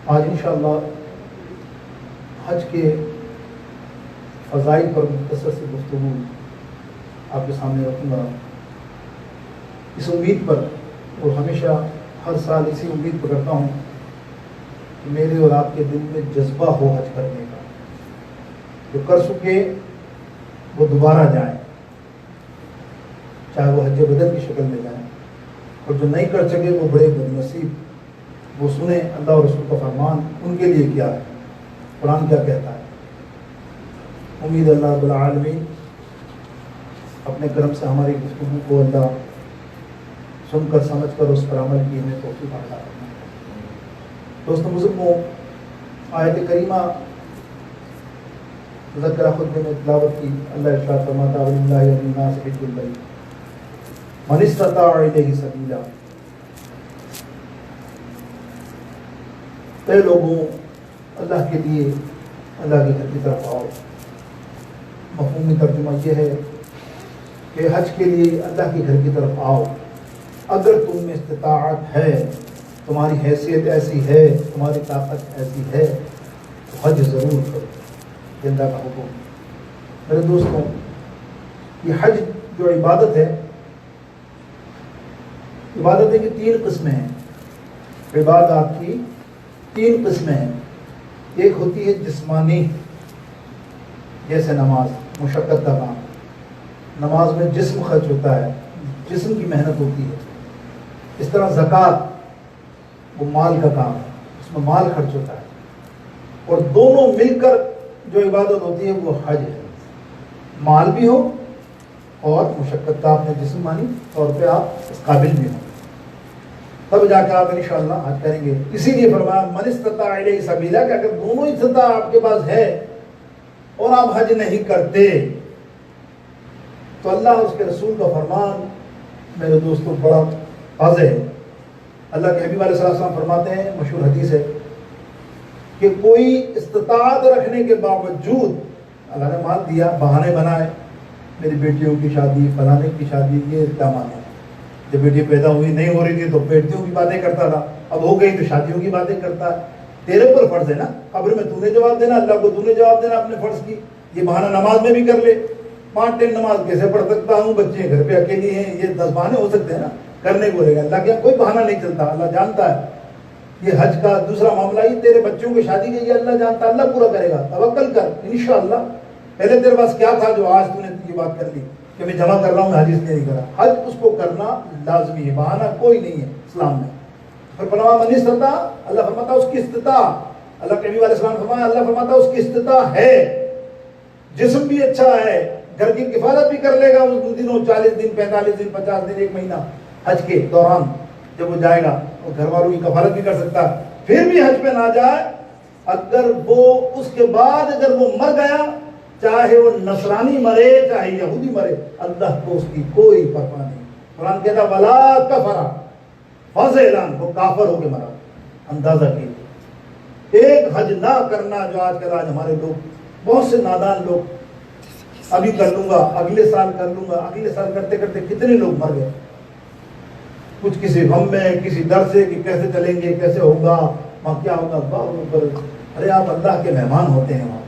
آج انشاءاللہ حج کے فضائل پر مختصر سے گفتگو آپ کے سامنے رکھوں گا، اس امید پر، اور ہمیشہ ہر سال اسی امید پر کرتا ہوں کہ میرے اور آپ کے دل میں جذبہ ہو حج کرنے کا، جو کر چکے وہ دوبارہ جائیں، چاہے وہ حج بدل کی شکل میں جائیں، اور جو نہیں کر سکے وہ بڑے بد نصیب، وہ سنیں اللہ اور رسول کا فرمان ان کے لیے کیا ہے، قرآن کیا کہتا ہے۔ امید اللہ رب العالمین اپنے کرم سے ہماری گفتگو کو اللہ سن کر سمجھ کر اس پر عمل کی ہمیں توفیق عطا کرنا۔ دوستوں بزرگوں، آیت کریمہ مذکرہ خطبے میں تلاوت کی، اللہ ارشاد فرماتا ہے وَلِلَّهِ عَلَى النَّاسِ حِجُّ الْبَيْتِ مَنِ اسْتَطَاعَ إِلَيْهِ سَبِيلًا۔ اے لوگوں، اللہ کے لیے اللہ کے گھر کی طرف آؤ۔ مفہومی ترجمہ یہ ہے کہ حج کے لیے اللہ کے گھر کی طرف آؤ، اگر تم میں استطاعت ہے، تمہاری حیثیت ایسی ہے، تمہاری طاقت ایسی ہے تو حج ضرور کرو، زندہ کا حکم۔ میرے دوستوں، یہ حج جو عبادت ہے کہ 3 قسمیں ہیں، عبادات کی 3 قسمیں ہیں۔ ایک ہوتی ہے جسمانی، جیسے نماز، مشقت کا کام، نماز میں جسم خرچ ہوتا ہے، جسم کی محنت ہوتی ہے۔ اس طرح زکوٰۃ، وہ مال کا کام ہے، اس میں مال خرچ ہوتا ہے، اور دونوں مل کر جو عبادت ہوتی ہے وہ حج ہے، مال بھی ہو اور مشقت کا اپنے جسمانی طور پہ آپ اس قابل بھی ہوں، تب جا کے آپ انشاءاللہ حج کریں گے۔ اسی لیے فرمایا من استطاع الیہ سبیلا، کہ اگر دونوں استطاعت آپ کے پاس ہے اور آپ حج نہیں کرتے تو اللہ اس کے رسول کا فرمان میرے دوستوں بڑا واضح ہے۔ اللہ کے حبیب علیہ السلام فرماتے ہیں، مشہور حدیث ہے، کہ کوئی استطاعت رکھنے کے باوجود اللہ نے مال دیا، بہانے بنائے، میری بیٹیوں کی شادی، فلانے کی شادی، یہ کیا مانے، جب بیٹی پیدا ہوئی نہیں ہو رہی تھی تو بیٹیوں کی باتیں کرتا تھا، اب ہو گئی تو شادیوں کی باتیں کرتا ہے۔ تیرے پر فرض ہے نا، قبر میں تو نے جواب دینا، اللہ کو تو نے جواب دینا اپنے فرض کی۔ یہ بہانہ نماز میں بھی کر لے، 5 ٹائم نماز کیسے پڑھ سکتا ہوں، بچے گھر پہ اکیلی ہیں، یہ 10 بہانے ہو سکتے ہیں نا، کرنے کو رہے گا۔ اللہ کے یہاں کوئی بہانہ نہیں چلتا، اللہ جانتا ہے۔ یہ حج کا دوسرا معاملہ، یہ تیرے بچوں کی شادی کے، یہ اللہ جانتا ہے، اللہ پورا کرے گا، توکل کر انشاءاللہ۔ پہلے تیرے پاس کیا تھا جو آج تو نے یہ بات کر لی کہ میں جمع کر رہا ہوں، میں حج اس لیے نہیں کرا۔ حج اس کو کرنا لازمی ہے، بہانہ کوئی نہیں ہے اسلام میں۔ پھر فرمایا من استطاع، اللہ فرماتا اس کی استطاعت، اللہ کے نبی علیہ السلام فرمایا، اللہ فرماتا اس کی استطاعت ہے، جسم بھی اچھا ہے، گھر کی کفالت بھی کر لے گا اس دنوں، 40 دن 45 دن 50 دن 1 مہینہ حج کے دوران جب وہ جائے گا، اور گھر والوں کی کفالت بھی کر سکتا ہے، پھر بھی حج پہ نہ جائے، اگر وہ اس کے بعد اگر وہ مر گیا، چاہے وہ نصرانی مرے چاہے یہودی مرے، اللہ کو اس کی کوئی پرواہ نہیں۔ قرآن کہتا ولا کفر فض اعلان، وہ کافر ہو کے مرا۔ اندازہ کیجیے، ایک حج نہ کرنا جو آج کل ہمارے لوگ، بہت سے نادان لوگ، ابھی کر لوں گا، اگلے سال کر لوں گا، اگلے سال کرتے کرتے کتنے لوگ مر گئے، کچھ کسی غم میں، کسی ڈر سے کہ کیسے چلیں گے، کیسے ہوگا، وہاں کیا ہوگا۔ ارے آپ اللہ کے مہمان ہوتے ہیں، وہاں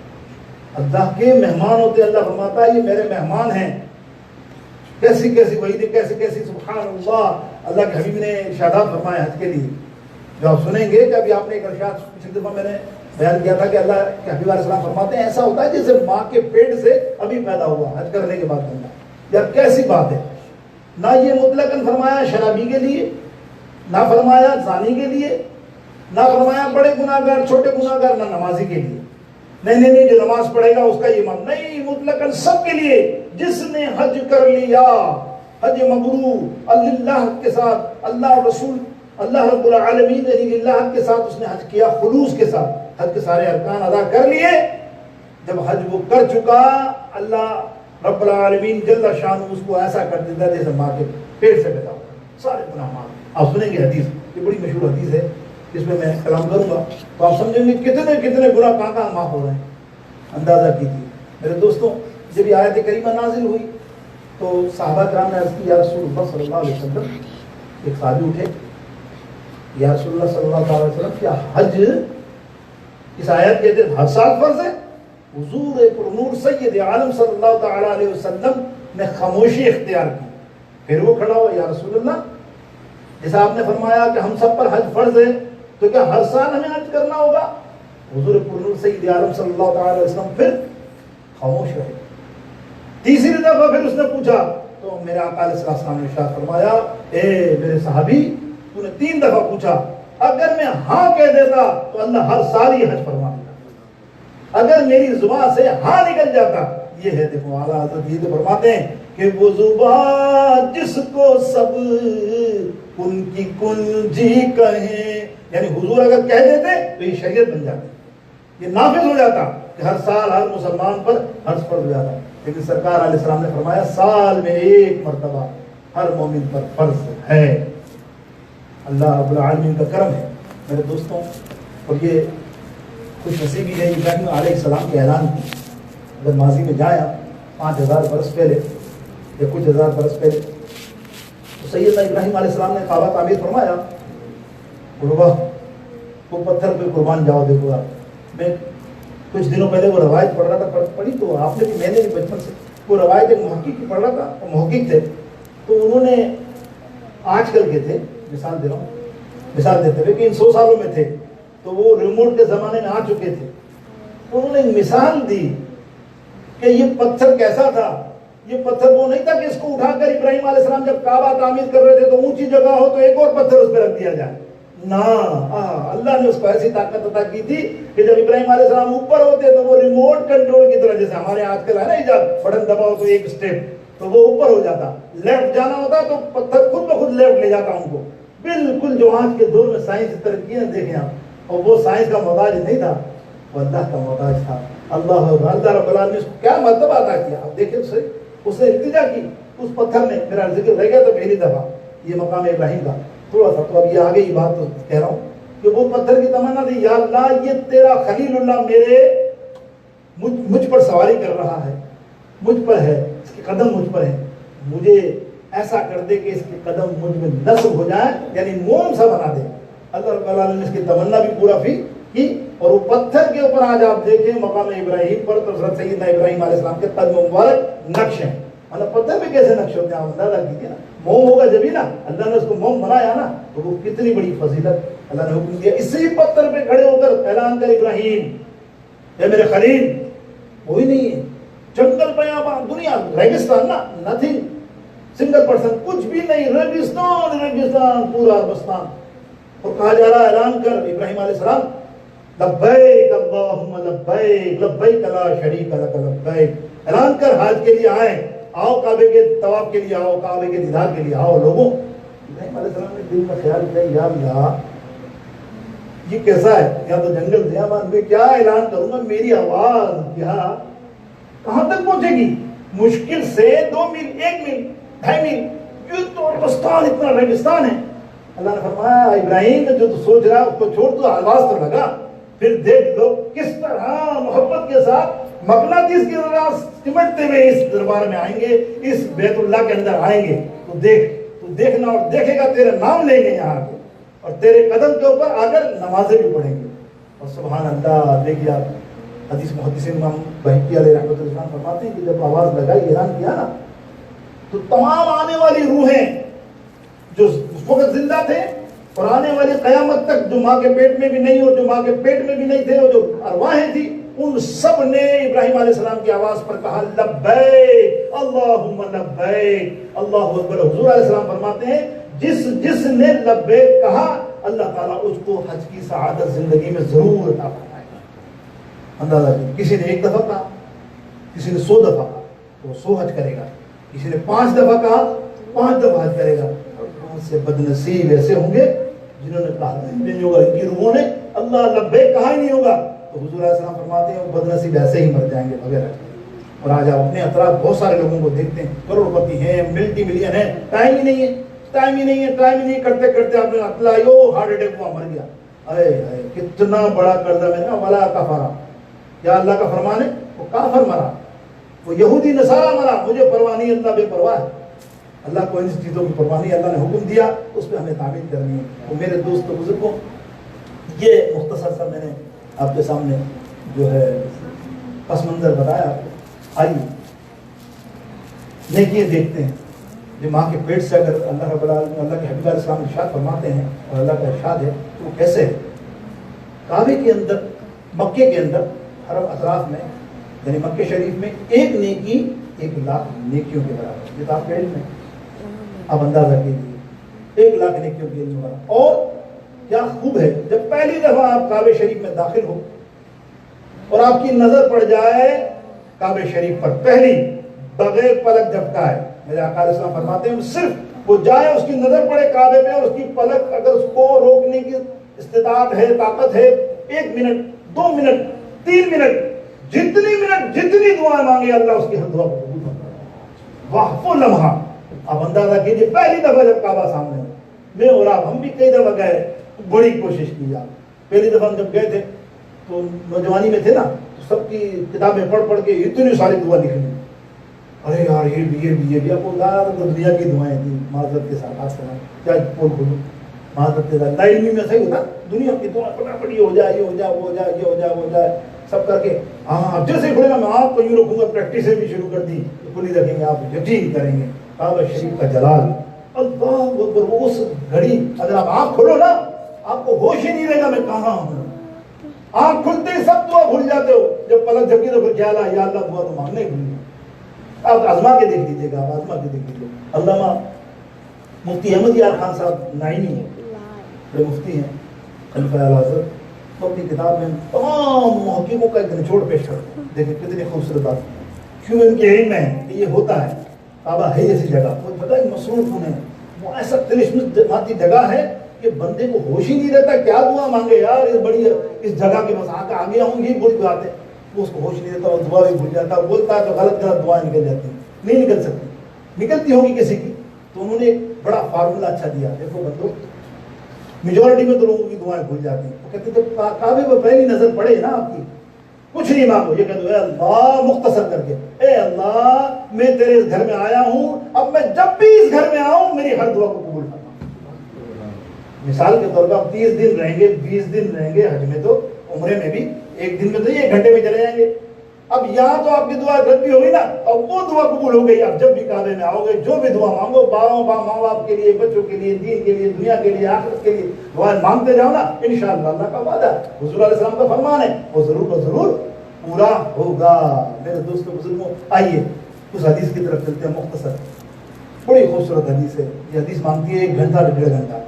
اللہ کے مہمان ہوتے ہیں۔ اللہ فرماتا ہے یہ میرے مہمان ہیں۔ کیسی کیسی وعیدیں، کیسی کیسی، سبحان اللہ۔ اللہ کے حبیب نے ارشادات فرمائے حج کے لیے، جو آپ سنیں گے کہ ابھی آپ نے ایک ارشاد پچھلی دفعہ میں نے بیان کیا تھا کہ اللہ کے حبیب علیہ السلام فرماتے ہیں ایسا ہوتا ہے جیسے ماں کے پیٹ سے ابھی پیدا ہوا حج کرنے کے بعد بندہ۔ یا کیسی بات ہے، نہ یہ مطلقاً فرمایا شرابی کے لیے، نہ فرمایا زانی کے لیے، نہ فرمایا بڑے گناہ گار چھوٹے گناہ گار، نہ نمازی کے لیے۔ نہیں، جو نماز پڑھے گا اس کا یہ مان نہیں، مطلقاً سب کے لیے۔ جس نے حج کر لیا، حج مبرور اللہ کے ساتھ، اللہ رسول اللہ رب العالمین اللہ کے ساتھ اس نے حج کیا، خلوص کے ساتھ حج کے سارے ارکان ادا کر لیے۔ جب حج وہ کر چکا، اللہ رب العالمین جل شان اس کو ایسا کر دیتا ہے جیسے ماں کے پیٹ سے پیدا ہوا، سارے گناہ معاف۔ آپ سنیں گے حدیث، یہ بڑی مشہور حدیث ہے، اس میں میں کلام کروں گا تو آپ سمجھیں گے کتنے کتنے گناہ کہاں معاف ہو رہے ہیں۔ اندازہ کیجیے میرے دوستوں، جب یہ آیت کریمہ نازل ہوئی تو صحابہ کرام نے عرض کی یا رسول اللہ صلی اللہ علیہ وسلم، ایک صحابی اٹھے، یا رسول اللہ صلی اللہ علیہ وسلم کیا حج اس آیت کے ہر سال فرض ہے. حضور پرنور سید عالم صلی اللہ تعالیٰ علیہ وسلم نے خاموشی اختیار کی. پھر وہ کھڑا ہوا, یا رسول اللہ جیسا آپ نے فرمایا کہ ہم سب پر حج فرض ہے تو کیا ہر سال ہمیں حج کرنا ہوگا؟ حضور پرنور سید عالم صلی اللہ تعالیٰ علیہ وسلم پھر خاموش رہے. تیسری دفعہ پھر اس نے پوچھا تو میرے آقا علیہ السلام نے ارشاد فرمایا, اے میرے صحابی تو نے 3 دفعہ پوچھا, اگر میں ہاں کہہ دیتا تو اللہ ہر سال ہی حج فرما دیتا. اگر میری زبان سے ہاں نکل جاتا, یہ ہے دیکھو اعلیٰ حضرت یہ فرماتے ہیں کہ وہ زبان جس کو سب ان کی کنجی کہیں, یعنی حضور اگر کہہ دیتے تو یہ شریعت بن جاتی, یہ نافذ ہو جاتا کہ ہر سال ہر مسلمان پر حج فرض ہو جاتا. لیکن سرکار علیہ السلام نے فرمایا سال میں 1 مرتبہ ہر مومن پر فرض ہے. اللہ رب العالمین کا کرم ہے میرے دوستوں. اور یہ خوش نصیبی ہے ابراہیم علیہ السلام کے اعلان کی. اگر ماضی میں جائیں 5000 برس پہلے یا کچھ ہزار برس پہلے تو سیدنا ابراہیم علیہ السلام نے کعبہ تعمیر فرمایا. قربہ وہ پتھر پہ قربان جاؤ. دیکھو آپ, میں کچھ دنوں پہلے وہ روایت پڑھ رہا تھا, پڑھی تو آپ نے بھی, میں نے بھی بچپن سے وہ روایت ایک محقق کی پڑھ رہا تھا. وہ محقق تھے تو انہوں نے آج کل کے تھے, مثال دے رہا ہوں, مثال دیتے ہوئے کہ ان 100 سالوں میں تھے تو وہ ریموٹ کے زمانے میں آ چکے تھے. انہوں نے مثال دی کہ یہ پتھر کیسا تھا. یہ پتھر وہ نہیں تھا کہ اس کو اٹھا کر ابراہیم علیہ السلام جب کعبہ تعمیر کر رہے تھے تو اونچی جگہ ہو تو ایک اور پتھر اس پہ رکھ دیا جائے. نہ, اللہ نے اس کو ایسی طاقت عطا کی تھی کہ جب ابراہیم علیہ السلام اوپر ہوتے تو وہ ریموٹ کنٹرول کی طرح, جیسے ہمارے آج کل ہے نا ایجاد, بٹن دباؤ تو ایک اسٹیپ تو وہ اوپر ہو جاتا, لیفٹ جانا ہوتا تو پتھر خود بخود لیفٹ لے جاتا ان کو. بالکل جو آج کے دور میں سائنس ترقی ہے دیکھیں آپ, اور وہ سائنس کا محتاج نہیں تھا, وہ اللہ کا محتاج تھا. اللہ رب العالمین نے اس کو کیا مرتبہ عطا کیا. آپ دیکھیں اس نے التجا کی اس پتھر نے, میرا ذکر رہ گیا تو پہلی دفعہ یہ مقام ابراہیم کا تھوڑا سا, تو اب یہ آگے یہ بات تو کہہ رہا ہوں کہ وہ پتھر کی تمنا تھی, یا اللہ یہ تیرا خلیل اللہ میرے مجھ پر سواری کر رہا ہے, مجھ پر ہے, اس کے قدم مجھ پر ہیں, مجھے ایسا کر دے کہ اس کے قدم مجھ میں نصب ہو جائیں, یعنی موم سا بنا دے. اللہ رب العالمین نے اس کی تمنا بھی پورا کی. اور وہ پتھر کے اوپر آج آپ دیکھیں مقام ابراہیم پر تو حضرت سیدنا ابراہیم علیہ السلام کے قدم مبارک نقش ہیں. مطلب پتھر پہ کیسے نقش ہوتے ہیں آپ اندازہ کیجیے نا, موم ہوگا جبھی نا, اللہ نے اس کو موم بنایا نا, تو وہ کتنی بڑی فضیلت اللہ نے حکم دیا. اسی پتھر پہ کھڑے ہو کر اعلان کر ابراہیم اے میرے خلیل. وہی نہیں ہے جنگل بیابان دنیا ریگستان نا, نتھنگ, سنگل پرسن, کچھ بھی نہیں, ریگستان ریگستان پورا عربستان. اور کہا جا رہا اعلان کر ابراہیم علیہ السلام لبیک اللہم لبیک لبیک لا شریک لک لبیک. اعلان کر حج کے لیے آئیں, آؤ کعبے کے طواف کے لیے آؤ, کعبے کے دیدار کے لیے آؤ لوگوں. ابراہیم علیہ السلام نے دل کا خیال کیا, یا اللہ یہ کیسا ہے, یا تو جنگل بیابان میں کیا اعلان کروں گا, میری آواز کیا کہاں تک پہنچے گی؟ مشکل سے 2 میل 1 میل 2.5 میل, یہ تو عربستان اتنا ریگستان ہے. اللہ نے فرمایا ابراہیم جو تو سوچ رہا ہے اس کو چھوڑ, تو آواز تو لگا, پھر دیکھ لو کس طرح محبت کے ساتھ مقناطیس کی طرح سمٹتے ہوئے اس دربار میں آئیں گے, اس بیت اللہ کے اندر آئیں گے. تو دیکھنا اور دیکھے گا, تیرے نام لیں گے یہاں کے, اور تیرے قدم کے اوپر آ کر نمازیں بھی پڑھیں گے. اور سبحان اللہ, دیکھیے آپ حدیث محدثین امام بہقی علیہ رحمۃ اللہ فرماتے ہیں کہ جب آواز لگائی, اعلان کیا نا, تو تمام آنے والی روحیں جو اس وقت زندہ تھے اور آنے والی قیامت تک, جو ماں کے پیٹ میں بھی نہیں اور جو ماں کے پیٹ میں بھی نہیں تھے, اور جو ارواحیں تھیں, ان سب نے ابراہیم علیہ السلام کی آواز پر کہا لبیک اللہم لبیک اللہ اکبر. حضور علیہ السلام فرماتے ہیں جس نے لبیک کہا اللہ تعالیٰ اس کو حج کی سعادت زندگی میں ضرور عطا فرمائے گا. اندازہ کیجیے, کسی نے 1 دفعہ کہا, کسی نے 100 دفعہ کہا تو 100 حج کرے گا, کسی نے 5 دفعہ کہا 5 دفعہ حج کرے گا. سے بد نصیب ایسے ہوں گے جنہوں نے کہا نہیں ہوگا, ان کی روحوں نے اللہ لبیک کہا ہی نہیں ہوگا, تو حضور علیہ السلام فرماتے ہیں وہ بد نصیب ایسے ہی مر جائیں گے بغیر. اور آج آپ اپنے اطراف بہت سارے لوگوں کو دیکھتے ہیں, کروڑ پتی ہیں, ملٹی ملین ہیں, ٹائم ہی نہیں کرتے کرتے آپ نے اطلاع ہارٹ اٹیک ہوا, مر گیا. اے کتنا بڑا قرضہ میں نا, ولا کفارا, یا اللہ کا فرمان ہے وہ کافر مرا, وہ یہودی نصارا مرا, مجھے پرواہ نہیں, اللہ بے پرواہ ہے. اللہ کو ان چیزوں کی پرواہ نہیں, اللہ نے حکم دیا اس پہ ہمیں تعمیل کرنی ہے. تو میرے دوستوں بزرگوں, یہ مختصر سا میں نے آپ کے سامنے جو ہے پس منظر بتایا آپ کو. آئیے نیکیاں دیکھتے ہیں. جو ماں کے پیٹ سے اگر اللہ رب العالمین اللہ کے حبیب علیہ السلام ارشاد فرماتے ہیں اور اللہ کا ارشاد ہے تو وہ کیسے ہے؟ کعبے کے اندر، مکے کے اندر، حرم اطراف میں، یعنی مکے شریف میں ایک نیکی 1,00,000 نیکیوں کے برابر. یہ تو آپ کے علم میں آپ اندازہ کیجیے 1,00,000 نیکیوں کے علم برابر. اور کیا خوب ہے جب پہلی دفعہ آپ کعبے شریف میں داخل ہو اور آپ کی نظر پڑ جائے کعبے شریف پر، پہلی بغیر پلک جھپکائے. میرے آقا علیہ السلام فرماتے ہیں صرف وہ جائے، اس کی نظر پڑے کعبے میں، اور اس کی پلک اگر اس کو روکنے کی استطاعت ہے، طاقت ہے، 1 منٹ 2 منٹ 3 منٹ جتنی دعائیں مانگے اللہ اس کی ہر دعا کو قبول کرتا ہے. واہ وہ لمحہ آپ اندازہ کیجیے پہلی دفعہ جب کعبہ سامنے ہو. میں اور آپ ہم بھی کئی دفعہ گئے، بڑی کوشش کی. آپ پہلی دفعہ ہم جب گئے تھے تو نوجوانی میں تھے نا، تو سب کی کتابیں پڑھ کے اتنی ساری دعا لکھ لی. ارے یار یہ بھی آپ کو دنیا کی دعائیں تھیں. معذرت کے ساتھ آپ سنا کیا پول کھولو، معذرت کے ساتھ لا علمی میں صحیح ہوتا دنیا کی دعائیں پڑی ہو جائے، یہ ہو جائے، وہ ہو جائے، یہ ہو جائے، وہ ہو جائے، سب کر کے. ہاں اب جیسے کھولے گا میں آپ کو یوں رکھوں گا. پریکٹس بھی شروع کر دی، کھلی رکھیں گے، آپ یقین کریں گے کعبہ شریف کا جلال. اللہ اکبر. اس گھڑی اگر آپ آنکھ کھولو نا، آپ کو ہوش ہی نہیں رہے گا میں کہاں ہوں. آنکھ کھلتے ہی سب دعا بھول جاتے ہو. جب پلک جھپکی تو پھر خیال آیا یا اللہ دعا تو مانگنا ہی بھول گیا. آپ آزما کے دیکھ لیجیے گا، آپ آزما کے دیکھ لیجیے. علامہ مفتی احمد یار خان صاحب نائینی بڑے مفتی ہیں، خلیفہ اعلی حضرت، تو اپنی کتاب میں تمام محققوں کا ایک نچوڑ پیش کرتے ہیں. دیکھیں کتنی خوبصورت بات. کیوں ان کے علم میں کہ یہ ہوتا ہے. کعبہ ہے ایسی جگہ، وہ پتہ ہے مصروف ہونے، وہ ایسا تلسماتی جگہ ہے کہ بندے کو ہوش ہی نہیں رہتا کیا دعا مانگے. یار اس بڑی اس جگہ کے بس آ گیا ہوں، یہ بڑی بات ہے. وہ اس کو ہوش نہیں دیتا، وہ دعا بھی بھول جاتا، بولتا ہے تو غلط دعائیں نکل جاتی ہیں. نہیں نکل سکتی، نکلتی ہوگی کسی کی. تو انہوں نے ایک بڑا فارمولہ اچھا دیا. دیکھو بندو، میجورٹی میں تو لوگوں کی دعائیں بھول جاتی ہیں. وہ کہتے جب کعبے پر پہلی نظر پڑے نا آپ کی، کچھ نہیں مانگو، یہ کہہ دو اے اللہ مختصر کر کے، اے اللہ میں تیرے اس گھر میں آیا ہوں، اب میں جب بھی اس گھر میں آؤں میری ہر دعا کو قبول کرنا. مثال کے طور پر آپ 30 دن رہیں گے، 20 دن رہیں گے حج میں، تو عمرے میں بھی 1 دن میں تو 1 گھنٹے میں چلے جائیں گے. اب یہاں تو آپ کی دعا رد بھی ہوگی نا، اور وہ دعا قبول ہو گئی. آپ جب بھی کعبے میں آؤ گے جو بھی دعا مانگو، ماں باپ کے لیے، بچوں کے لیے، دین کے لیے، دنیا کے لیے، آخرت کے لیے دعائیں مانگتے جاؤ نا، انشاءاللہ اللہ کا وعدہ، حضور علیہ السلام کا فرمان ہے، وہ ضرور و ضرور پورا ہوگا. میرے دوستوں بزرگوں، آئیے اس حدیث کی طرف چلتے ہیں. مختصر بڑی خوبصورت حدیث ہے. یہ حدیث مانگتی ہے 1 گھنٹہ 1.5 گھنٹہ،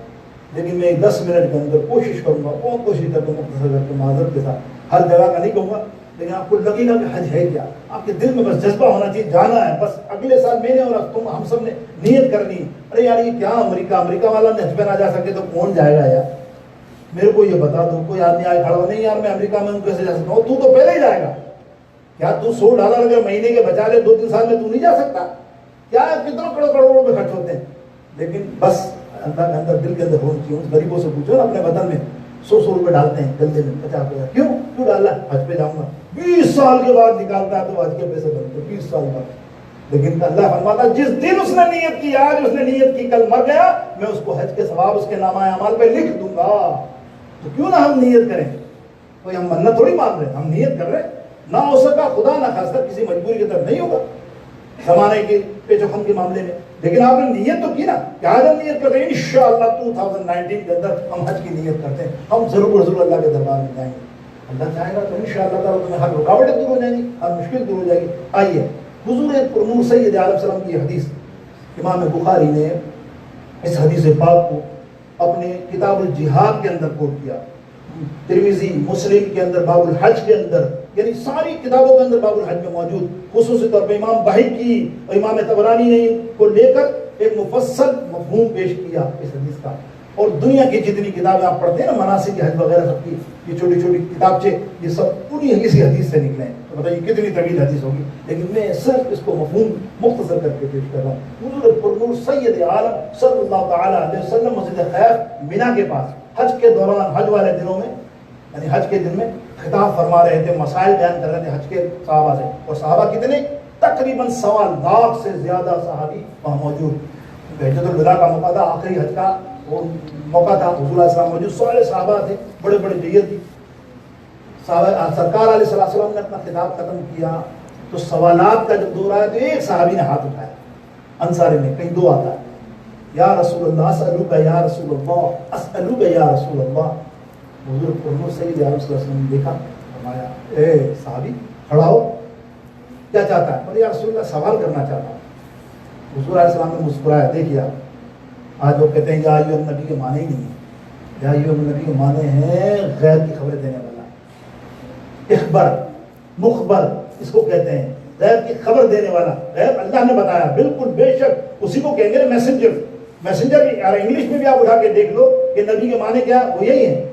لیکن میں 10 منٹ کے اندر کوشش کروں گا، بہت کوشش کروں گا مختصر کر کے، معذرت کے ساتھ ہر جگہ کا نہیں کہوں گا، لیکن آپ کو لگے گا کہ حج ہے کیا. آپ کے دل میں بس جذبہ ہونا چاہیے، جانا ہے. بس اگلے سال میں نے اور تم ہم سب نے نیت کرنی. ارے یار یہ کیا امریکہ والا نے حج پہ نہ جا سکے تو کون جائے گا یار؟ میرے کو یہ بتا دو. کوئی آدمی آئے کھڑا ہو، نہیں یار میں امریکہ میں ہوں کیسے جا سکتا ہوں؟ تو پہلے ہی جائے گا. کیا تو $100 اگر مہینے کے بچا لے 2-3 سال میں تو نہیں جا سکتا؟ کیا کتنا کروڑوں میں خرچ ہوتے ہیں. لیکن بس اللہ کے اندر دل کے اندر ہونی چاہیے. اس غریبوں سے پوچھو نا، اپنے وطن میں 100 روپے ڈالتے ہیں گلے میں، 50 کیوں ڈالا؟ حج پہ جاؤں گا. 20 سال کے بعد نکالتا ہے تو حج کے پیسے بنتے 20 سال بعد. لیکن اللہ فرماتا جس دن اس نے نیت کی، آج اس نے نیت کی، کل مر گیا، میں اس کو حج کے ثواب اس کے نامہ اعمال پہ لکھ دوں گا. تو کیوں نہ ہم نیت کریں؟ کوئی ہم منت تھوڑی مان رہے ہیں، ہم نیت کر رہے ہیں. نہ ہو سکا خدا نہ خاصہ کسی مجبوری کی طرف نہیں ہوگا زمانے کے پیچ و خم کے معاملے میں. لیکن آپ نے نیت تو کی نا کہ آج ہم نیت کرتے ہیں انشاءاللہ 2019 کے اندر ہم حج کی نیت کرتے ہیں، ہم ضرور اللہ کے دربار میں جائیں گے. اللہ چاہے گا تو انشاءاللہ تعالیٰ تمہیں ہر رکاوٹیں دور ہو جائیں گی، ہر مشکل دور ہو جائے گی. آئیے حضور پرنور سید عالم السلام کی حدیث، امام بخاری نے اس حدیث پاک کو اپنے کتاب الجہاد کے اندر کوٹ کیا. ترمذی، مسلم کے اندر باب الحج کے اندر، یعنی ساری کتابوں کے اندر باب الحج میں موجود. خصوصی طور پہ امام بہقی اور امام طبرانی نے کو لے کر ایک مفصل مفہوم پیش کیا اس حدیث کا. اور دنیا کی جتنی کتابیں آپ پڑھتے ہیں نا، مناسک حج وغیرہ سب کی، یہ چھوٹی چھوٹی کتابچے، یہ سب پوری اسی حدیث سے نکلے ہیں. تو بتائیے کتنی طویل حدیث ہوگی، لیکن میں صرف اس کو مفہوم مختصر کر کے پیش کر رہا ہوں. حضور پرنور سید عالم صلی اللہ تعالیٰ علیہ وسلم مسجد خیف مینا کے پاس حج کے دوران، حج والے دنوں میں، یعنی حج کے دن میں خطاب فرما رہے تھے، مسائل بیان کر رہے تھے حج کے صحابہ سے. اور صحابہ کتنے؟ تقریباً 1.25 لاکھ سے زیادہ صحابی وہاں موجود. حجۃ الوداع کا موقع تھا، آخری حج کا وہ موقع تھا. حضور علیہ السلام موجود، سارے صحابہ تھے، بڑے بڑے جید تھی. سرکار علیہ السلام نے اپنا خطاب ختم کیا تو سوالات کا جب دور آیا تو ایک صحابی نے ہاتھ اٹھایا انصاری میں، کہیں دو آتا ہے، یا رسول اللہ اسألوک یا رسول اللہ اسألوک یا رسول اللہ. حضور پرمو سید علیہ وسلم نے دیکھا، فرمایا اے صحابی کھڑا ہو، کیا چاہتا ہے؟ یا رسول اللہ سوال کرنا چاہتا ہوں. حضور علیہ السلام نے مسکرایا. دیکھیا آج وہ کہتے ہیں یا ایھا النبی کے معنی ہی نہیں ہے. یا ایھا النبی کے معنی ہیں غیب کی خبریں دینے والا، اخبر مخبر اس کو کہتے ہیں، غیب کی خبر دینے والا. غیب اللہ نے بتایا بالکل بے شک، اسی کو کہیں گے میسنجر. میسنجر بھی انگلش میں بھی آپ اٹھا کے دیکھ لو کہ نبی کے معنی کیا، وہ یہی ہے.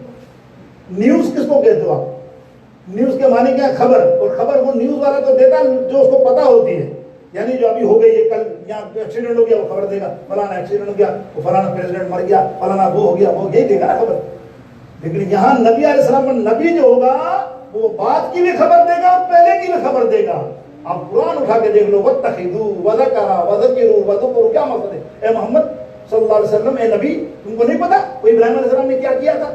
نیوز کس کو کہتے ہو آپ؟ نیوز کے معنی کیا؟ خبر. اور خبر وہ نیوز والا تو دیتا جو اس کو پتا ہوتی ہے، یعنی جو ابھی ہو گئی ہے، کل یہاں ایکسیڈنٹ ہو گیا وہ خبر دے گا، فلانا ایکسیڈنٹ ہو گیا، وہ فلانا پریزیڈنٹ مر گیا، فلانا وہ ہو گیا، وہ یہی دے گا نا خبر. لیکن یہاں نبی علیہ السلام نبی جو ہوگا وہ بات کی بھی خبر دے گا اور پہلے کی بھی خبر دے گا. آپ قرآن اٹھا کے دیکھ لو، وَاتَّخِذُوا وَذَكَرَا وَذَكِرُوا وَذُكُرُوا، کیا مقصد ہے؟ اے محمد صلی اللہ علیہ وسلم، اے نبی، تم کو نہیں پتا وہ ابراہیم علیہ السلام نے کیا کیا تھا؟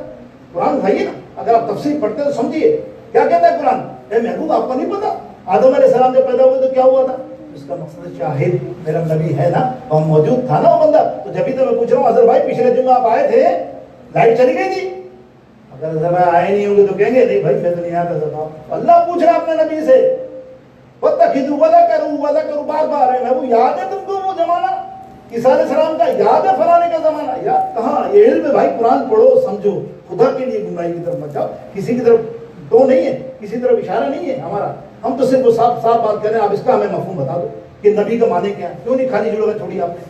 قرآن اٹھائیے نا، اگر آپ تفسیر پڑھتے تو سمجھیے کیا کہتا ہے قرآن. اے محبوب آپ کو نہیں پتا آدم علیہ السلام جب پیدا ہوئے تو کیا ہوا تھا؟ اس کا مقصد شاہد میرا نبی ہے نا، اور موجود تھا نا وہ بندہ. تو جبھی تو میں پوچھ رہا ہوں اظہر بھائی، پچھلے جمعہ آپ آئے تھے، لائٹ چلی گئی تھی. اگر اظہر بھائی آئے نہیں ہوں گے تو کہیں گے نہیں بھائی میں تو نہیں آیا تھا. اللہ پوچھ رہا اپنے نبی سے، وَاتَّخِذُوا وَذَكَرُوا وَذَكَرُوا، بار بار ہے. محبوب یاد ہے تم کو وہ زمانہ عیسیٰ علیہ السلام کا؟ یاد ہے فلانے کا زمانہ؟ یا کہاں یہ علم ہے بھائی؟ قرآن پڑھو سمجھو، خدا کے لیے گمراہی کی طرف مت جاؤ. کسی کی طرف تو نہیں ہے، کسی طرف اشارہ نہیں ہے ہمارا. ہم تو صرف صاف صاف بات کر رہے ہیں. آپ اس کا ہمیں مفہوم بتا دو کہ نبی کا معنی کیا ہے. کیوں نہیں خالی جگہ چھوڑی آپ نے؟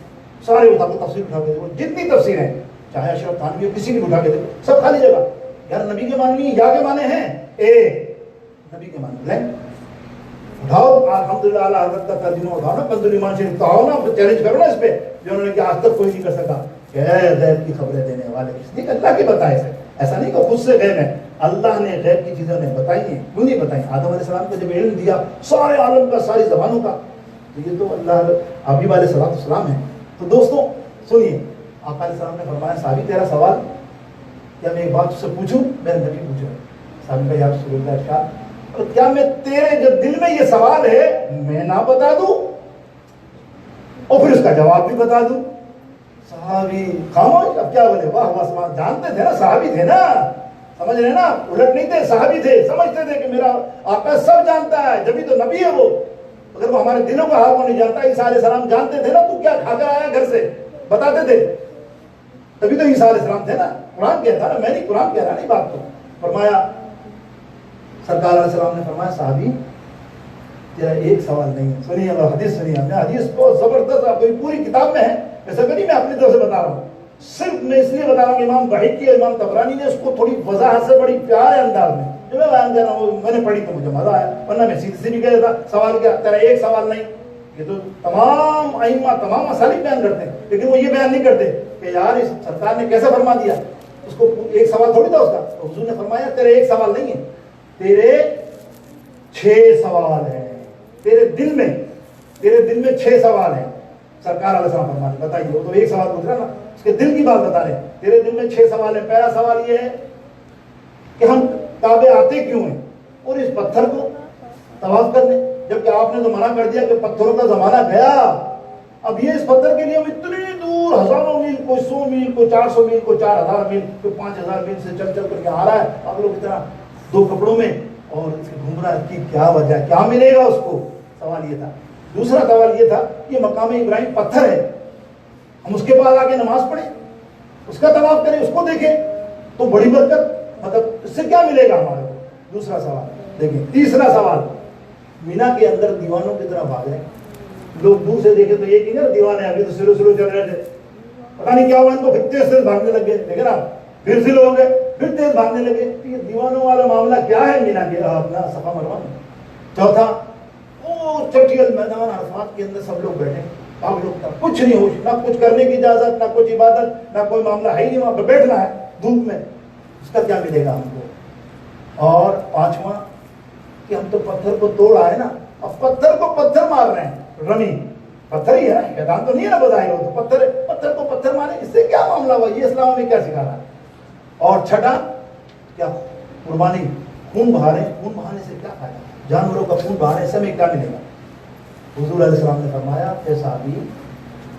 سارے اٹھا کے تفسیر اٹھا کے دیکھو، جتنی تفسیر ہیں، چاہے اشرف تھانوی ہو، کسی کی اٹھا کے دیکھو، سب خالی جگہ. یار نبی کے معنی نہیں، یا کے معنی ہیں. اے نبی کے معنی لیں اٹھاؤ. الحمدللہ اعلیٰ حضرت کا ترجمہ اٹھاؤ نا، کنز ایمان شریف تو آؤ نا، چیلنج کرو نا اس پہ جو انہوں نے کہ آج تک کوئی نہیں کر سکا. کہ غیب کی خبریں دینے والے کس لیے؟ اللہ کے بتائے سے. ایسا نہیں کہ خود سے غیب ہے، اللہ نے غیب کی چیزیں انہیں بتائی ہیں. کیوں نہیں بتائیں؟ آدم علیہ السلام کو جب علم دیا سارے عالم کا، ساری زبانوں کا، تو یہ تو اللہ حبیب علیہ السلام ہے. تو دوستوں سنیے، آقا علیہ السلام نے فرمایا صحابی تیرا سوال کیا میں ایک بات تجھ سے پوچھوں؟ میرے نبی پوچھ رہے. صحابی کا یا رسول اللہ ارشاد، اور کیا میں تیرے جو دل میں یہ سوال ہے میں نہ بتا دوں اور پھر اس کا جواب بھی بتا دوں؟ صحابی خاموش. اب کیا بولے؟ واہ واہ، سوال جانتے تھے نا، صحابی تھے نا، سمجھ رہے نا، الٹ نہیں تھے، صحابی تھے، سمجھتے تھے کہ میرا آقا سب جانتا ہے، جبھی تو نبی ہے وہ. اگر وہ ہمارے دلوں کا حال کو نہیں جانتا، عیسیٰ علیہ السلام جانتے تھے نا، تو کیا کھا کر آیا گھر سے؟ بتاتے تھے، تبھی تو عیسیٰ علیہ السلام تھے نا. قرآن کہتا نا، میں نہیں، قرآن کہہ رہا نہیں بات. تو فرمایا سرکار علیہ السلام نے فرمایا صحابی تیرا ایک سوال نہیں ہے. سنیے اللہ حدیث سنیے. میں حدیث بہت زبردست، آپ کو پوری کتاب میں ہے، ایسا نہیں میں اپنی طرف سے بتا رہا ہوں، صرف میں اس لیے بتا رہا ہوں کہ امام بہقی اور امام طبرانی نے اس کو تھوڑی وضاحت سے بڑی پیارے انداز میں جو میں بیان کر رہا ہوں، میں نے پڑھی تو مجھے مزہ آیا، ورنہ میں سیدھی بھی کہہ دیتا سوال کیا تیرا ایک سوال نہیں. یہ تو تمام ائمہ تمام مسالک بیان کرتے ہیں، لیکن وہ یہ بیان نہیں کرتے کہ یار اس سرکار نے کیسے فرما دیا، اس کو ایک سوال تھوڑی تھا اس کا. تو حضور نے فرمایا تیرے ایک سوال نہیں ہے، تیرے 6 سوال ہیں. تیرے دل میں 6 سوال ہیں. سرکار علیہ السلام فرماتے، بتائیے، وہ تو ایک سوال پوچھ رہا نا، اس کے دل کی بات بتا رہے ہیں. تیرے دل میں 6 سوال ہیں. پہلا سوال یہ ہے کہ ہم کعبے آتے کیوں ہیں اور اس پتھر کو طواف کرنے، جبکہ آپ نے تو منع کر دیا کہ پتھروں کا زمانہ گیا. اب یہ اس پتھر کے لیے ہم اتنی دور ہزاروں میل، کوئی 100 میل، کوئی 400 میل، کوئی 4000 میل، کوئی 5000 میل سے چل کر کے آ رہا ہے. آپ لوگ اتنا 2 کپڑوں میں اور گھوم رہا ہے، کی کیا وجہ، کیا ملے گا اس کو؟ سوال یہ تھا. دوسرا سوال یہ تھا کہ مقام ابراہیم پتھر ہے، ہم اس کے پاس آ کے نماز پڑھیں، اس کا طواف کریں، اس کو دیکھیں تو بڑی برکت، مطلب اس سے کیا ملے گا ہمارے کو؟ دوسرا سوال دیکھیں. تیسرا سوال، مینا کے اندر دیوانوں کی طرح بھاگ رہے ہیں. لوگ دور سے دیکھیں تو یہ کہ نا دیوانے ابھی تو سلو چل رہے تھے، پتا نہیں کیا ہوا ان کو، پھر تیز بھاگنے لگے. لیکن آپ پھر سلو ہو گئے، پھر تیز بھاگنے لگے. یہ دیوانوں والا معاملہ کیا ہے مینا کے اپنا صفا مروا میں؟ چوتھا، وہ چٹیل میدان عرفات کے اندر سب لوگ بیٹھے، آپ لوگ کا کچھ نہیں ہوش، نہ کچھ کرنے کی اجازت، نہ کچھ عبادت، نہ کوئی معاملہ ہے ہی نہیں، وہاں پہ بیٹھنا ہے دھوپ میں، اس کا کیا ملے گا ہم کو؟ اور پانچواں کہ ہم تو پتھر کو توڑ آئے نا، اب پتھر کو پتھر مار رہے ہیں، رمی پتھر ہی ہے نا، شیطان تو نہیں ہے نا بظاہر، ہو تو پتھر کو پتھر مارے، اس سے کیا معاملہ ہوا؟ یہ اسلام میں کیا سکھا رہا ہے؟ اور چھٹا کیا قربانی خون بہا رہے ہیں، خون بہانے سے کیا فائدہ؟ جانوروں کا خون بہانے سے ہمیں کیا ملے گا؟ حضور علیہ السلام نے فرمایا اے صحابی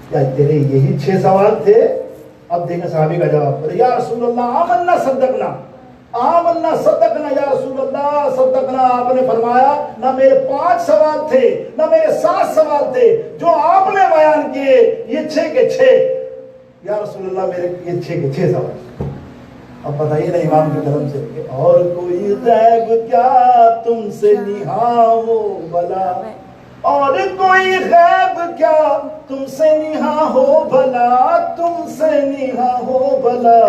کیا تیرے یہی 6 سوال تھے؟ اب دیکھیں صحابی کا جواب، یا رسول اللہ آمنا صدقنا، آمنا صدقنا یا رسول اللہ صدقنا۔ آپ نے فرمایا نہ میرے 5 سوال تھے نہ میرے 7 سوال تھے جو آپ نے بیان کیے، یہ 6 کے 6 یا رسول اللہ، میرے یہ 6 کے 6 سوال۔ اب بتائیے نا امام کے قلم سے کہ اور کوئی غیب کیا تم سے نہاں ہو بھلا، اور کوئی غیب کیا تم سے نہاں ہو بھلا، تم سے نہاں ہو بھلا،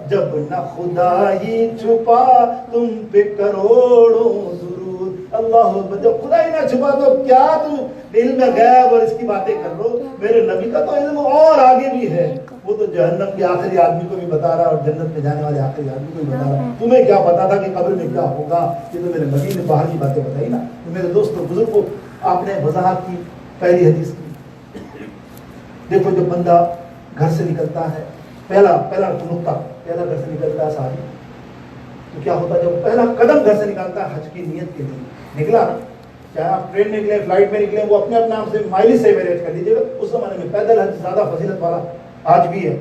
جب نہ خدا ہی چھپا تم پہ کروڑوں درود۔ اللہ اکبر، جب خدا ہی نہ چھپا تو کیا تم علم غیب اور اس کی باتیں کر رہو؟ میرے نبی کا تو علم اور آگے بھی ہے، وہ تو جہنم کے آخری آدمی کو بھی بتا رہا اور جنت میں جانے والے آخری آدمی کو بھی بتا رہا۔ تمہیں کیا پتا تھا کہ قبر میں کیا ہوگا؟ یہ تو میرے نبی نے باہر کی باتیں بتائی نا۔ تو میرے دوستوں بزرگوں، آپ نے وضاحت کی پہلی حدیث کی۔ دیکھو جب بندہ گھر سے نکلتا ہے، پہلا نقطہ، پہلا گھر سے نکلتا ہے صحابی، تو کیا ہوتا ہے جب پہلا قدم گھر سے نکالتا ہے حج کی نیت کے لیے نکلا، چاہے آپ ٹرین میں نکلیں فلائٹ میں نکلیں، وہ اپنے آپ سے مائلج سے ایوریج کر لیجیے گا۔ اس زمانے میں پیدل حج زیادہ فضیلت والا آج بھی ہے،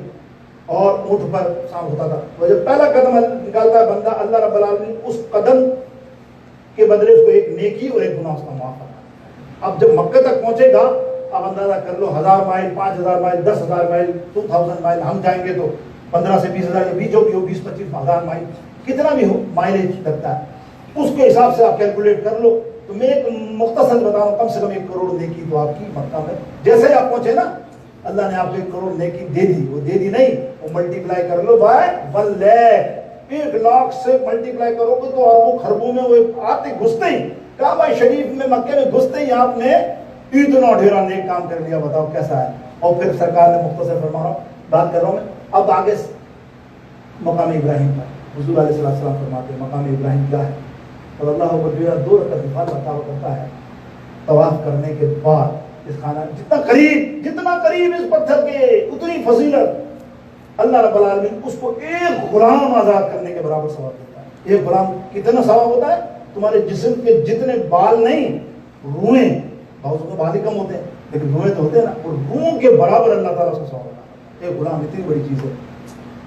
اور اونٹ پر شام ہوتا تھا۔ وہ جب پہلا قدم نکالتا ہے بندہ، اللہ رب العالمین اس قدم کے بدلے اس کو ایک نیکی اور ایک گناہ اس کا معاف کرتا ہے۔ اب جب مکہ تک پہنچے گا، اب اندازہ کر لو 1000 مائل، 5000 مائل، 10,000 مائل، 2000 مائل، ہم جائیں گے تو 15 سے 20,000 بھی جو بھی ہو، 20-25,000 مائل کتنا بھی ہو مائلیج لگتا ہے، اس کے حساب سے آپ کیلکولیٹ کر لو۔ تو میں ایک مختصر بتاؤں، کم سے کم 1 کروڑ نیکی تو آپ کی مکہ میں جیسے آپ پہنچے نا، اللہ نے آپ کو 1 کروڑ نیکی دے دی، وہ دے دی نہیں، وہ ملٹیپلائی کر لو بائی 1 لاکھ، 1 لاکھ سے ملٹیپلائی کرو گے تو اربوں خربوں میں وہ آتے گھستے ہی کعبہ شریف میں مکے میں گھستے ہی آپ نے اتنا ڈھیرا نیک کام کر لیا۔ بتاؤ کیسا ہے؟ اور پھر سرکار نے مختصر فرما رہا ہوں، بات کر رہا ہوں میں اب آگے مقام ابراہیم پر۔ حضور علیہ السلام فرماتے ہیں مقام ابراہیم کیا ہے؟ اور اللہ اکبر، 2 رکعت نفل عطا کرتا ہے طواف کرنے کے بعد اس خانہ، جتنا قریب اس پتھر کے اتنی فضیلت۔ اللہ رب العالمین اس کو ایک غلام آزاد کرنے کے برابر ثواب دیتا ہے۔ ایک غلام کتنا ثواب ہوتا ہے؟ تمہارے جسم کے جتنے بال نہیں، روئیں، بہت سے بال ہی کم ہوتے ہیں لیکن روئیں تو ہوتے ہیں نا، اور روؤں کے برابر اللہ تعالیٰ اس کو ثواب دیتا ہے۔ ایک غلام اتنی بڑی چیز ہے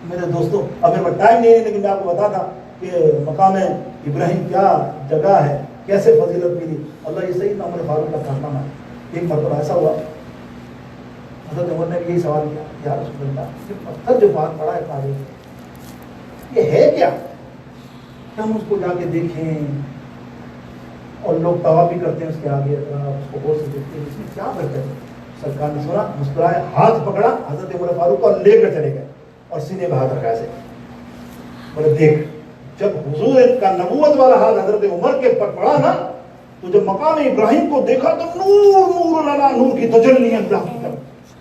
میرے دوستوں۔ اب میرے پاس ٹائم نہیں ہے لیکن میں آپ کو بتا تھا کہ مقام ابراہیم کیا جگہ ہے، کیسے فضیلت ملی۔ اللہ یہ سیدنا عمر فاروق کا کارنامہ ہے۔ ایک مرتبہ ایسا ہوا، حضرت عمر نے بھی یہی سوال کیا، یا رسول اللہ یہ پتھر جو بات پڑا ہے تاریخ، یہ ہے کیا کہ ہم اس کو جا کے دیکھیں؟ اور لوگ طواف بھی کرتے ہیں اس کے آگے، اس کو غور سے دیکھتے ہیں اس میں کیا برکت ہے۔ سرکار نے سنا، مسکرائے، ہاتھ پکڑا حضرت عمر فاروق کو لے کر چلے گئے اور سینے پہ ہاتھ رکھا ایسے، بولے دیکھ۔ جب حضور کا نبوت والا ہاتھ حضرت عمر کے پر پڑا نا، تو جب مقام ابراہیم کو دیکھا تو نور علی نور کی تجلی اللہ کی طرف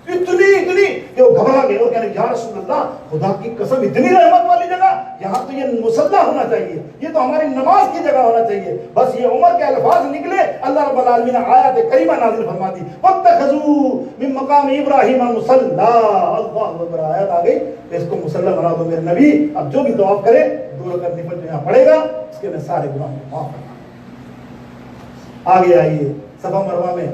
اتنی کہ وہ گھبرا گئے اور کہنے یا رسول اللہ خدا کی قسم اتنی رحمت والی جگہ، یہاں تو یہ مصلی ہونا چاہیے، یہ تو ہماری نماز کی جگہ ہونا چاہیے۔ بس یہ عمر کے الفاظ نکلے، اللہ رب العالمین نے آیات کریمہ نازل فرما دی، واتخذوا من مقام ابراہیم مصلی، اللہ اکبر، آیت آ گئی اس کو مصلی بنا دو میرے نبی، اب جو بھی طواف کرے 2 رکعت نفل جو یہاں پڑے گا اس کے میں سارے گناہوں کو معاف کرنا۔ آگے آئیے، صفا مروہ میں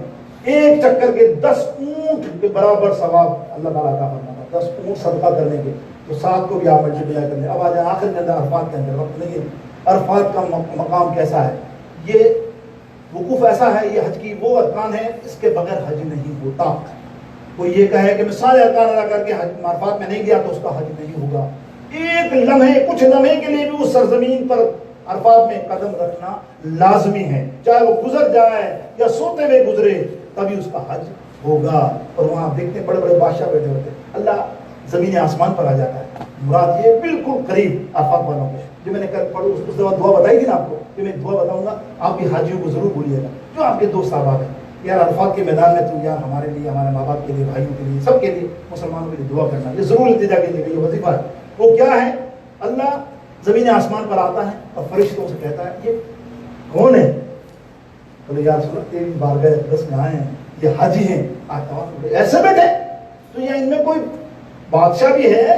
ایک چکر کے 10 اونٹ کے برابر ثواب اللہ تعالیٰ عطا فرماتا ہے۔ 10 اونٹ صدقہ کرنے کے تو 7 کو بھی آپ ملٹیپلائی کرنے۔ اب آ جائیں آخر کے اندر عرفات کے اندر، وقت نہیں ہے۔ عرفات کا مقام کیسا ہے؟ یہ وقوف ایسا ہے، یہ حج کی وہ ارکان ہے اس کے بغیر حج نہیں ہوتا۔ کوئی یہ کہے کہ میں سارے ارکان ادا کر کے حج عرفات میں نہیں گیا تو اس کا حج نہیں ہوگا۔ ایک لمحے، کچھ لمحے کے لیے بھی اس سرزمین پر عرفات میں قدم رکھنا لازمی ہے، چاہے وہ گزر جائے یا سوتے ہوئے گزرے تبھی اس کا حج ہوگا۔ اور وہاں دیکھتے بڑے بڑے بادشاہ بیٹھے ہوتے ہیں، اللہ زمین آسمان پر آ جاتا ہے۔ مراد یہ بالکل قریب عرفات والوں کے، جو میں نے کل پڑھی اس دفعہ دعا بتائی تھی نا آپ کو، کہ میں دعا بتاؤں گا، آپ بھی حاجیوں کو ضرور بولیے گا جو آپ کے دوست احباب ہیں، یار عرفات کے میدان میں تو یار ہمارے لیے، ہمارے ماں باپ کے لیے، بھائیوں کے لیے، سب کے لیے، مسلمانوں کے لیے دعا کرنا، یہ ضرور التجا کے لیے یہ وظیفہ ہے۔ وہ کیا ہے؟ اللہ زمین آسمان پر آتا ہے اور فرشتوں سے کہتا ہے یہ کون ہے؟ بولے یا رسول اللہ تیری بارگاہ اقدس میں آئے ہیں، یہ حاجی ہیں، ایسے بیٹھے تو یا ان میں کوئی بادشاہ بھی ہے